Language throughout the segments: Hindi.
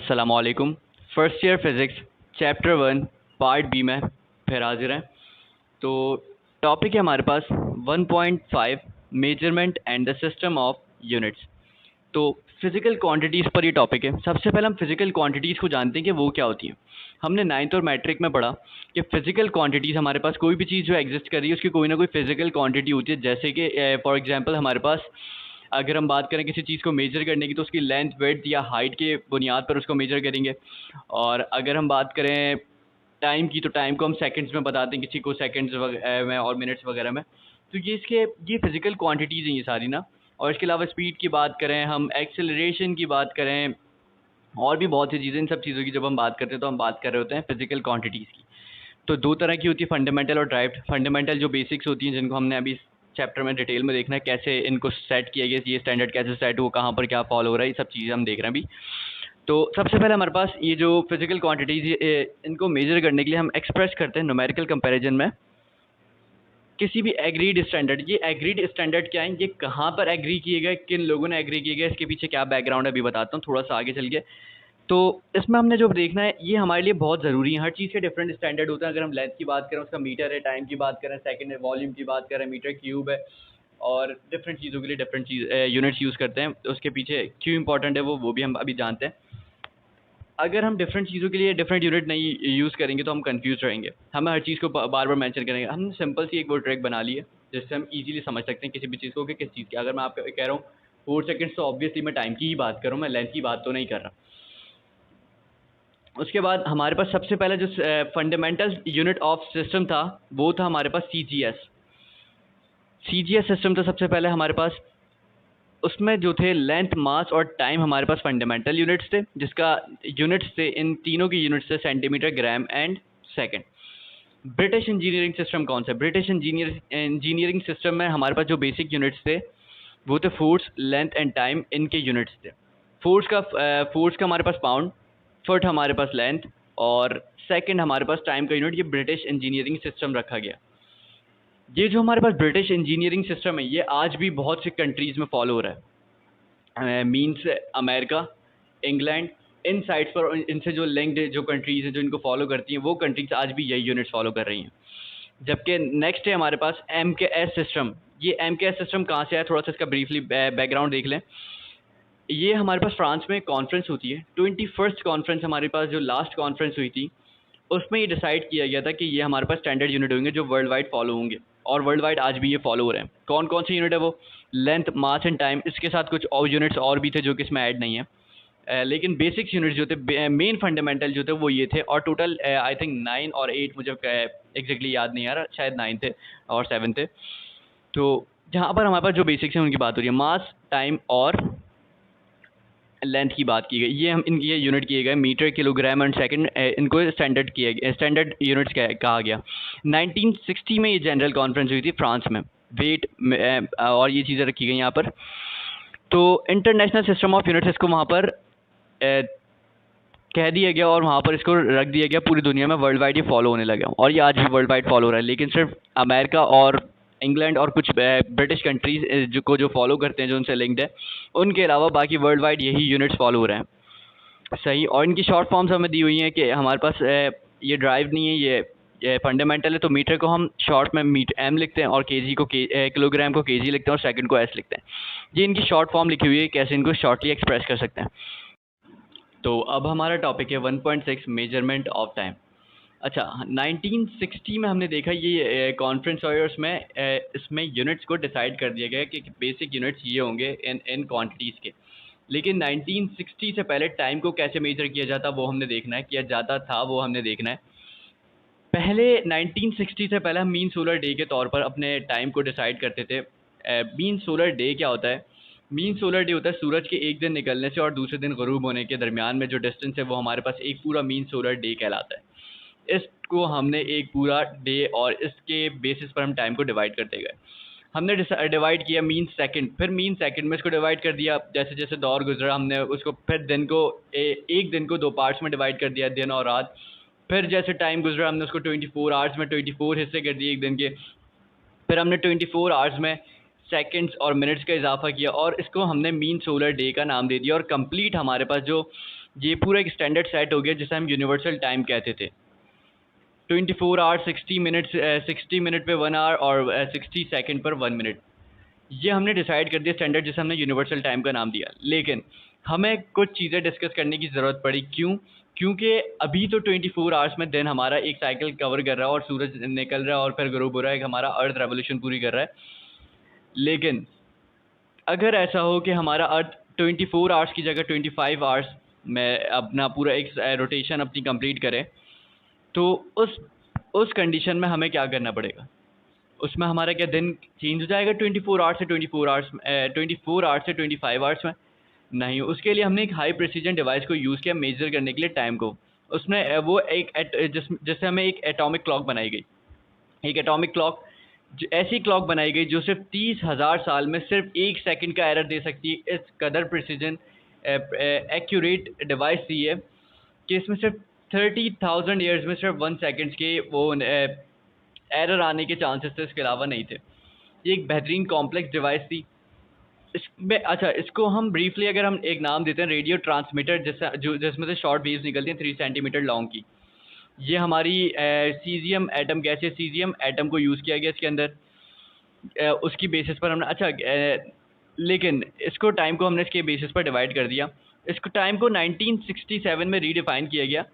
अस्सलामुअलैकुम। First year physics chapter 1 part B में फिर हाजिर हैं। तो टॉपिक है हमारे पास 1.5 measurement and the system of units. तो फिज़िकल क्वांटिटीज़ पर ये टॉपिक है। सबसे पहले हम फिज़िकल क्वांटिटीज़ को जानते हैं कि वो क्या होती हैं। हमने नाइन्थ और मैट्रिक में पढ़ा कि फ़िज़िकल क्वांटिटीज़ हमारे पास कोई भी चीज़ जो एग्जिस्ट कर रही है उसकी कोई ना कोई फ़िज़िकल क्वांटिटी होती है। जैसे कि फॉर एग्जांपल हमारे पास अगर हम बात करें किसी चीज़ को मेजर करने की तो उसकी लेंथ, विड्थ या हाइट के बुनियाद पर उसको मेजर करेंगे। और अगर हम बात करें टाइम की तो टाइम को हम सेकंड्स में बताते हैं, किसी को सेकंड्स में और मिनट्स वगैरह में। तो ये फिज़िकल क्वांटिटीज़ हैं ये सारी ना। और इसके अलावा स्पीड की बात करें, हम एक्सेलरेशन की बात करें और भी बहुत सी चीज़ें, इन सब चीज़ों की जब हम बात करते हैं तो हम बात कर रहे होते हैं फिज़िकल क्वांटिटीज़ की। तो दो तरह की होती है, फंडामेंटल और ड्राइव्ड। फंडामेंटल जो बेसिक्स होती हैं जिनको हमने अभी इस चैप्टर में डिटेल में देखना है, कैसे इनको सेट किया गया, ये स्टैंडर्ड कैसे सेट हुआ, कहाँ पर क्या फॉलो हो रहा है, ये सब चीज़ें हम देख रहे हैं अभी। तो सबसे पहले हमारे पास ये जो फिज़िकल क्वांटिटीज़ इनको मेजर करने के लिए हम एक्सप्रेस करते हैं न्यूमेरिकल कंपैरिजन में किसी भी एग्रीड स्टैंडर्ड। ये एग्रीड स्टैंडर्ड क्या है, ये कहाँ पर एग्री किए गए, किन लोगों ने एग्री किए गए, इसके पीछे क्या बैकग्राउंड है अभी बताता हूँ थोड़ा सा आगे चल के। तो इसमें हमने जो देखना है ये हमारे लिए बहुत ज़रूरी है। हर चीज़ के डिफरेंट स्टैंडर्ड होते हैं। अगर हम लेंथ की बात करें उसका मीटर है, टाइम की बात करें सेकंड है, वॉल्यूम की बात करें मीटर क्यूब है, और डिफरेंट चीज़ों के लिए डिफरेंट यूनिट्स यूज़ करते हैं। तो उसके पीछे क्यों इंपॉर्टेंट है वो भी हम अभी जानते हैं। अगर हम डिफरेंट चीज़ों के लिए डिफरेंट यूनिट नहीं यूज़ करेंगे तो हम कंफ्यूज रहेंगे, हमें हर चीज़ को बार बार मेंशन करेंगे। हमने सिंपल सी एक वो ट्रिक बना ली है जिससे हम इजीली समझ सकते हैं किसी भी चीज़ को कि किस चीज़ की। अगर मैं आपको कह रहा हूँ 4 सेकंड्स तो ऑब्वियसली मैं टाइम की ही बात कर रहा हूँ, मैं लेंथ की बात तो नहीं कर रहा। उसके बाद हमारे पास सबसे पहले जो फंडामेंटल यूनिट ऑफ सिस्टम था वो था हमारे पास सीजीएस सिस्टम था सबसे पहले हमारे पास। उसमें जो थे लेंथ, मास और टाइम हमारे पास फंडामेंटल यूनिट्स थे, जिसका यूनिट्स थे, इन तीनों की यूनिट्स थे centimetre, gram and second. British engineering system कौन सा है? ब्रिटिश इंजीनियरिंग सिस्टम में हमारे पास जो बेसिक यूनिट्स थे वो थे फोर्स, लेंथ एंड टाइम, इनके यूनिट्स थे। फोर्स का हमारे पास पाउंड, फुट हमारे पास लेंथ, और सेकंड हमारे पास टाइम का यूनिट। ये ब्रिटिश इंजीनियरिंग सिस्टम रखा गया। ये जो हमारे पास ब्रिटिश इंजीनियरिंग सिस्टम है ये आज भी बहुत सी कंट्रीज़ में फॉलो हो रहा है। मीन्स अमेरिका, इंग्लैंड, इन साइट्स पर इनसे जो लिंक्ड जो कंट्रीज़ हैं जो इनको फॉलो करती हैं वो कंट्रीज आज भी यही यूनिट्स फॉलो कर रही हैं। जबकि नेक्स्ट है हमारे पास MKS सिस्टम। ये MKS सिस्टम कहाँ से है, थोड़ा सा इसका ब्रीफली बैकग्राउंड देख लें। ये हमारे पास फ्रांस में कॉन्फ्रेंस होती है, 21st कॉन्फ्रेंस हमारे पास जो लास्ट कॉन्फ्रेंस हुई थी उसमें ये डिसाइड किया गया था कि ये हमारे पास स्टैंडर्ड यूनिट होंगे जो वर्ल्ड वाइड फॉलो होंगे, और वर्ल्ड वाइड आज भी ये फॉलो हो रहे हैं। कौन कौन से यूनिट है वो? Length, mass and time. इसके साथ कुछ और यूनिट्स और भी थे जो कि इसमें ऐड नहीं है। लेकिन बेसिक्स यूनिट्स जो थे, मेन फंडामेंटल जो थे वो ये थे। और टोटल आई थिंक 9 और 8, मुझे एग्जैक्टली याद नहीं आ रहा, शायद 9 थे और 7 थे। तो जहाँ पर हमारे पास जो बेसिक्स हैं उनकी बात हो रही है, मास, टाइम और लेंथ की बात की गई। ये हम इनकी ये यूनिट किए गए मीटर, किलोग्राम एंड सेकंड, इनको स्टैंडर्ड किया गया, स्टैंडर्ड यूनिट्स कहा गया। 1960 में ये जनरल कॉन्फ्रेंस हुई थी फ्रांस में, वेट और ये चीज़ें रखी गई यहाँ पर। तो इंटरनेशनल सिस्टम ऑफ यूनिट्स इसको वहाँ पर कह दिया गया और वहाँ पर इसको रख दिया गया। पूरी दुनिया में वर्ल्ड वाइड ये फॉलो होने लगा और ये आज भी वर्ल्ड वाइड फॉलो हो रहा है। लेकिन सिर्फ अमेरिका और इंग्लैंड और कुछ ब्रिटिश कंट्रीज जो फॉलो करते हैं, जो उनसे लिंक्ड है, उनके अलावा बाकी वर्ल्ड वाइड यही यूनिट्स फॉलो हो रहे हैं। सही। और इनकी शॉर्ट फॉर्म्स हमें दी हुई हैं कि हमारे पास ये ड्राइव नहीं है, ये फंडामेंटल है। तो मीटर को हम शॉर्ट में M लिखते हैं, और केजी को किलोग्राम को केजी लिखते हैं, और सेकंड को S लिखते हैं। ये इनकी शॉर्ट फॉर्म लिखी हुई है, कैसे इनको शॉर्टली एक्सप्रेस कर सकते हैं। तो अब हमारा टॉपिक है 1.6 मेजरमेंट ऑफ टाइम। अच्छा, 1960 में हमने देखा ये कॉन्फ्रेंस हुई और इसमें यूनिट्स को डिसाइड कर दिया गया कि बेसिक यूनिट्स ये होंगे इन क्वांटिटीज़ के। लेकिन 1960 से पहले टाइम को कैसे मेजर किया जाता वो हमने देखना है, किया जाता था वो हमने देखना है। पहले 1960 से पहले हम मीन सोलर डे के तौर पर अपने टाइम को डिसाइड करते थे। मीन सोलर डे क्या होता है? मीन सोलर डे होता है सूरज के एक दिन निकलने से और दूसरे दिन ग़ुरूब होने के दरमियान में जो डिस्टेंस है वो हमारे पास एक पूरा मीन सोलर डे कहलाता है। इसको हमने एक पूरा डे और इसके बेसिस पर हम टाइम को डिवाइड करते गए। हमने डिवाइड किया मीन सेकंड, फिर मीन सेकंड में इसको डिवाइड कर दिया। जैसे जैसे दौर गुजरा हमने उसको फिर दिन को एक दिन को 2 पार्ट्स में डिवाइड कर दिया, दिन और रात। फिर जैसे टाइम गुजरा हमने उसको 24 आवर्स में 24 हिस्से कर दिए एक दिन के। फिर हमने 24 आवर्स में सेकंड्स और मिनट्स का इजाफा किया और इसको हमने मीन सोलर डे का नाम दे दिया। और कंप्लीट हमारे पास जो ये पूरा एक स्टैंडर्ड सेट हो गया जिसे हम यूनिवर्सल टाइम कहते थे। 24 आवर 60 मिनट्स, 60 मिनट पे 1 आवर और 60 सेकेंड पर 1 मिनट। ये हमने डिसाइड कर दिया स्टैंडर्ड, जिसे हमने यूनिवर्सल टाइम का नाम दिया। लेकिन हमें कुछ चीज़ें डिस्कस करने की ज़रूरत पड़ी। क्यों? क्योंकि अभी तो 24 आवर्स में दिन हमारा एक साइकिल कवर कर रहा है और सूरज निकल रहा है और फिर ग्रोब हो रहा है, हमारा अर्थ रेवोल्यूशन पूरी कर रहा है। लेकिन अगर ऐसा हो कि हमारा अर्थ 24 आवर्स की जगह 25 आवर्स में अपना पूरा एक रोटेशन अपनी कंप्लीट करे, तो उस कंडीशन में हमें क्या करना पड़ेगा? उसमें हमारा क्या दिन चेंज हो जाएगा 24 आवर्स से 24 आवर्स में, 24 आवर्स से 25 आवर्स में? नहीं। उसके लिए हमने एक हाई प्रिसीजन डिवाइस को यूज़ किया मेजर करने के लिए टाइम को। उसमें वो एक जैसे हमें एक एटॉमिक क्लॉक बनाई गई। एक एटॉमिक क्लॉक ऐसी क्लॉक बनाई गई जो सिर्फ 30,000 साल में सिर्फ 1 सेकंड का एरर दे सकती है। इस कदर प्रिसीजन एक्यूरेट डिवाइस थी है कि इसमें सिर्फ 30,000 ईयर्स में सिर्फ 1 सेकंड के वो एरर आने के चांसेस थे, इसके अलावा नहीं थे। ये एक बेहतरीन कॉम्प्लेक्स डिवाइस थी। इसमें अच्छा, इसको हम ब्रीफली अगर हम एक नाम देते हैं रेडियो ट्रांसमीटर, जिसमें से शॉर्ट वेव्स निकलती हैं 3 सेंटीमीटर लॉन्ग की। ये हमारी सीजियम एटम गैस है, सीजियम एटम को यूज़ किया गया इसके अंदर। उसकी बेसिस पर हमने लेकिन इसको टाइम को हमने इसके बेसिस पर डिवाइड कर दिया। इसको टाइम को 1967 में रीडिफाइन किया गया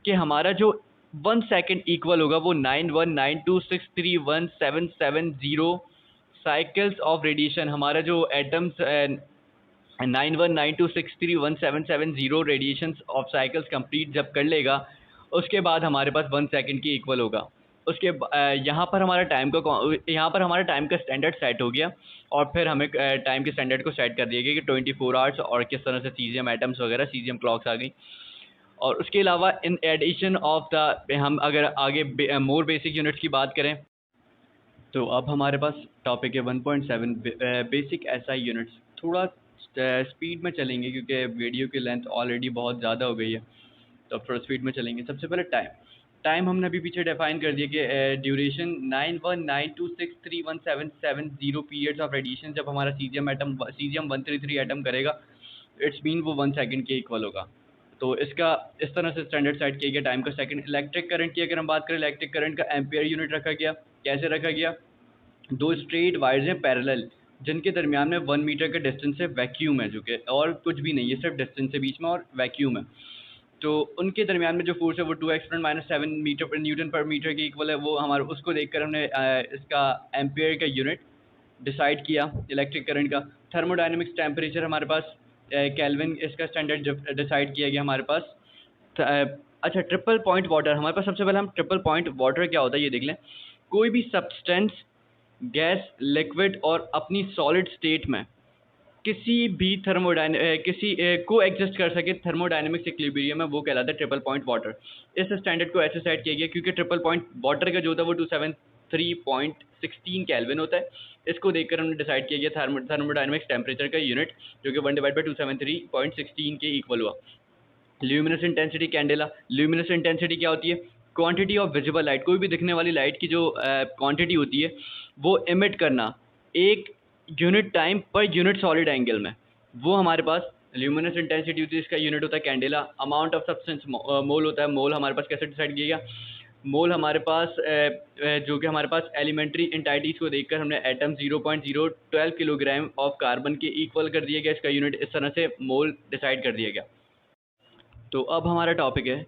कि हमारा जो 1 सेकंड इक्वल होगा वो 9192631770 साइकिल्स ऑफ रेडिएशन। हमारा जो atoms 9192631770 radiation of cycles complete जब कर लेगा, उसके बाद हमारे पास 1 सेकंड की इक्वल होगा। उसके यहाँ पर हमारा टाइम का स्टैंडर्ड सेट हो गया और फिर हमें टाइम के स्टैंडर्ड को सेट कर दिया गया कि 24 आवर्स और किस तरह से सीजियम एटम्स वगैरह सीजियम क्लॉक्स आ गई। और उसके अलावा इन एडिशन ऑफ द हम अगर आगे मोर बेसिक यूनिट्स की बात करें तो अब हमारे पास टॉपिक है 1.7 बेसिक एसआई यूनिट्स। थोड़ा स्पीड में चलेंगे क्योंकि वीडियो की लेंथ ऑलरेडी बहुत ज़्यादा हो गई है, तो अब थोड़ा स्पीड में चलेंगे। सबसे पहले टाइम हमने अभी पीछे डिफाइन कर दिया कि ड्यूरेशन 9192631770 पीरियड्स ऑफ रेडिएशन जब हमारा सीजियम 133 एटम करेगा, इट्स मीन वो 1 सेकंड के इक्वल होगा। तो इसका इस तरह से स्टैंडर्ड सेट किया गया टाइम का। सेकंड, इलेक्ट्रिक करंट की अगर हम बात करें, इलेक्ट्रिक करंट का एम्पियर यूनिट रखा गया। कैसे रखा गया? 2 स्ट्रेट वायर्स हैं पैरेलल, जिनके दरमियान में 1 मीटर का डिस्टेंस है, वैक्यूम है जो कि और कुछ भी नहीं है, सिर्फ डिस्टेंस है बीच में और वैक्यूम है। तो उनके दरमियान में जो फोर्स है वो 2 × 10⁻⁷ मीटर पर न्यूटन पर मीटर के इक्वल है। वो हमारा उसको देखकर हमने इसका एम्पियर का यूनिट डिसाइड किया इलेक्ट्रिक करंट का। थर्मोडायनेमिक्स टेम्परेचर हमारे पास केल्विन, इसका स्टैंडर्ड डिसाइड किया गया हमारे पास। अच्छा, ट्रिपल पॉइंट वाटर हमारे पास। सबसे पहले हम ट्रिपल पॉइंट वाटर क्या होता है ये देख लें। कोई भी सब्सटेंस, गैस, लिक्विड और अपनी सॉलिड स्टेट में किसी भी किसी को एग्जिस्ट कर सके थर्मोडायनेमिक्स इक्विलिब्रियम में, वो कहलाता है ट्रिपल पॉइंट वाटर। इस स्टैंडर्ड को ऐसे सेट किया गया क्योंकि ट्रिपल पॉइंट वाटर का जो होता है वो 273.16 केल्विन होता है। इसको देखकर हमने डिसाइड किया गया थर्मोडायनेमिक्स टेम्परेचर का यूनिट, जो कि 1/273.16 के इक्वल हुआ। Luminous intensity candela. Luminous intensity क्या होती है? क्वांटिटी ऑफ विजिबल लाइट, कोई भी दिखने वाली लाइट की जो क्वांटिटी होती है वो इमिट करना एक unit time per unit solid angle में, वो हमारे पास ल्यूमिनस इंटेंसिटी होती है। इसका यूनिट होता है कैंडेला। अमाउंट ऑफ सब्सटेंस मोल होता है। मोल हमारे पास कैसे डिसाइड किया गया? मोल हमारे पास जो कि हमारे पास एलिमेंट्री इंटाइटीज़ को देखकर हमने एटम 0.012 किलोग्राम ऑफ कार्बन के इक्वल कर दिया गया। इसका यूनिट इस तरह से मोल डिसाइड कर दिया गया। तो अब हमारा टॉपिक है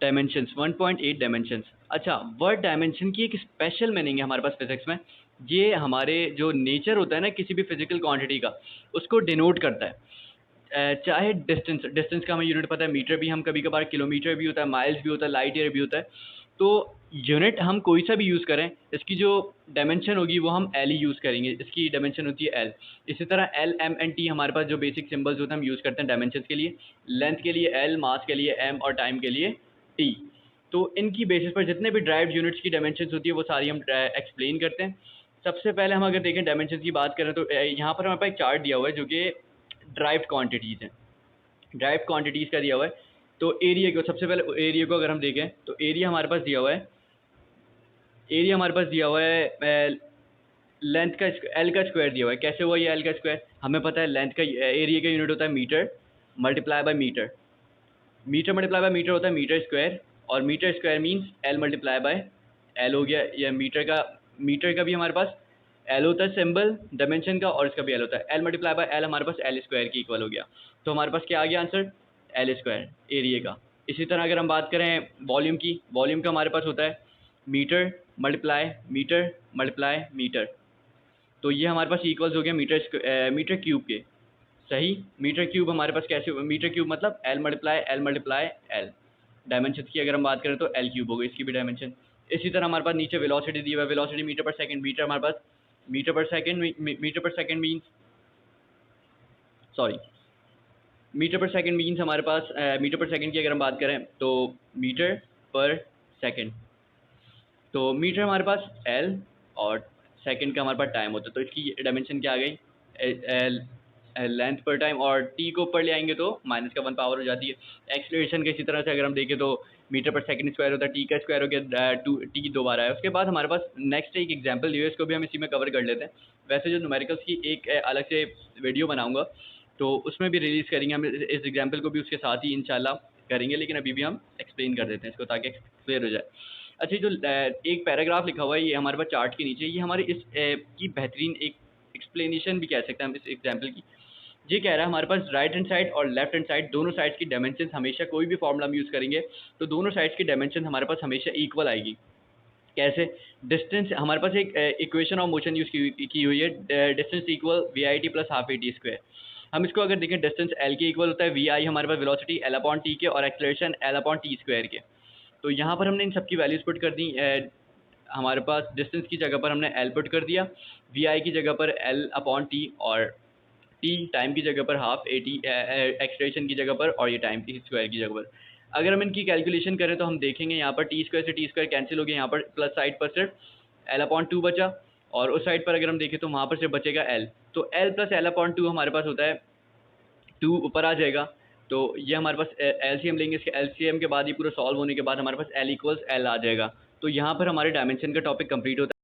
डायमेंशंस, 1.8 डायमेंशंस। अच्छा, वर्ड डायमेंशन की एक स्पेशल मीनिंग है हमारे पास फिजिक्स में। ये हमारे जो नेचर होता है ना किसी भी फिजिकल क्वांटिटी का, उसको डिनोट करता है। चाहे डिस्टेंस का हमें यूनिट पता है, मीटर भी, हम कभी कभार किलोमीटर भी होता है, माइल्स भी होता है, लाइट ईयर भी होता है। तो यूनिट हम कोई सा भी यूज़ करें, इसकी जो डायमेंशन होगी वो हम एल ही यूज़ करेंगे। इसकी डायमेंशन होती है एल। इसी तरह एल, एम एंड टी हमारे पास जो बेसिक सिंबल्स होते हैं हम यूज़ करते हैं डायमेंशन के लिए। लेंथ के लिए एल, मास के लिए एम और टाइम के लिए टी। तो इनकी बेसिस पर जितने भी ड्राइव्ड यूनिट्स की डायमेंशन होती है वो सारी हम एक्सप्लेन करते हैं। सबसे पहले हम अगर देखें डायमेंशन की बात करें तो यहाँ पर हमारे पास एक चार्ट दिया हुआ है जो कि ड्राइव्ड क्वांटिटीज़ हैं। ड्राइव्ड क्वांटिटीज़ का दिया हुआ है। तो एरिया को, सबसे पहले एरिया को अगर हम देखें तो एरिया हमारे पास दिया हुआ है। एरिया हमारे पास दिया हुआ है लेंथ का एल का स्क्वायर दिया हुआ है। कैसे हुआ ये एल का स्क्वायर? हमें पता है लेंथ का एरिया का यूनिट होता है meter multiply by meter. Meter multiply by meter होता है मीटर स्क्वायर, और meter square means L multiply by L हो गया। या मीटर का भी हमारे पास एल होता है सिंबल डायमेंशन का, और इसका भी एल होता है। एल मल्टीप्लाई बाय एल हमारे पास एल स्क्वायर की इक्वल हो गया। तो हमारे पास क्या आ गया आंसर, एल स्क्वायर एरिया का। इसी तरह अगर हम बात करें वॉल्यूम की, वॉल्यूम का हमारे पास होता है मीटर मल्टीप्लाई मीटर। तो ये हमारे पास इक्वल्स हो गया मीटर क्यूब के। सही, मीटर क्यूब हमारे पास कैसे, मीटर क्यूब मतलब एल मल्टीप्लाई एल। डायमेंशन की अगर हम बात करें तो एल क्यूब होगा इसकी भी डायमेंशन। इसी तरह हमारे पास नीचे वेलोसिटी दी हुआ है, वेलोसिटी मीटर पर सेकंड। मीटर हमारे पास मीटर पर सेकंड मीन्स, सॉरी, मीटर पर सेकंड मीन्स हमारे पास मीटर पर सेकंड की अगर हम बात करें तो मीटर पर सेकंड। तो मीटर हमारे पास एल और सेकंड का हमारे पास टाइम होता है। तो इसकी डायमेंशन क्या आ गई, एल लेंथ पर टाइम, और टी को ऊपर ले आएंगे तो माइनस का 1 पावर हो जाती है। एक्सीलरेशन के इसी तरह से अगर हम देखें तो मीटर पर सेकंड स्क्वायर होता है, टी का स्क्वायर हो गया, टी दोबारा है। उसके बाद हमारे पास नेक्स्ट एक एग्जांपल यूएस को भी हम इसी में कवर कर लेते हैं। वैसे जो न्यूमेरिकल्स की एक अलग से वीडियो बनाऊंगा तो उसमें भी रिलीज़ करेंगे हम, इस एग्जाम्पल को भी उसके साथ ही इंशाल्लाह करेंगे, लेकिन अभी भी हम एक्सप्लेन कर देते हैं इसको ताकि क्लियर हो जाए। अच्छा, जो एक पैराग्राफ लिखा हुआ है ये हमारे पास चार्ट के नीचे, ये हमारे इस की बेहतरीन एक एक्सप्लेनेशन भी कह सकते हैं हम इस एग्जाम्पल की। ये कह रहा है हमारे पास राइट हैंड साइड और लेफ्ट हैंड साइड दोनों साइड्स की डायमेंशन, हमेशा कोई भी फॉर्मूला हम यूज़ करेंगे तो दोनों साइड्स की डायमेंशन हमारे पास हमेशा इक्वल आएगी। कैसे, डिस्टेंस हमारे पास एक इक्वेशन ऑफ मोशन यूज़ की हुई है, distance equal V I T plus half A T square. हम इसको अगर देखें, डिस्टेंस एल के इक्वल होता है वी आई हमारे पास वेलोसिटी एल अपॉन टी के, और acceleration L upon T square के। तो यहाँ पर हमने इन सब की वैल्यूज पुट कर दी। हमारे पास डिस्टेंस की जगह पर हमने एल पुट कर दिया, वी आई की जगह पर एल अपॉन टी, और टी टाइम की जगह पर हाफ ए टी, एक्सलेशन की जगह पर, और ये टाइम की स्क्वायर की जगह पर। अगर हम इनकी कैलकुलेशन करें तो हम देखेंगे यहाँ पर टी स्क्वायर से टी स्क्वायर कैंसिल हो गया, यहाँ पर प्लस साइड पर सिर्फ एल अपॉन टू बचा, और उस साइड पर अगर हम देखें तो वहाँ पर सिर्फ बचेगा एल। तो L plus L upon two हमारे पास होता है, टू ऊपर आ जाएगा। तो ये हमारे पास एलसीएम लेंगे, इसके एलसीएम के बाद ये पूरा सॉल्व होने के बाद हमारे पास एल इक्वल्स एल आ जाएगा। तो यहाँ पर हमारे डायमेंशन का टॉपिक कंप्लीट होता है।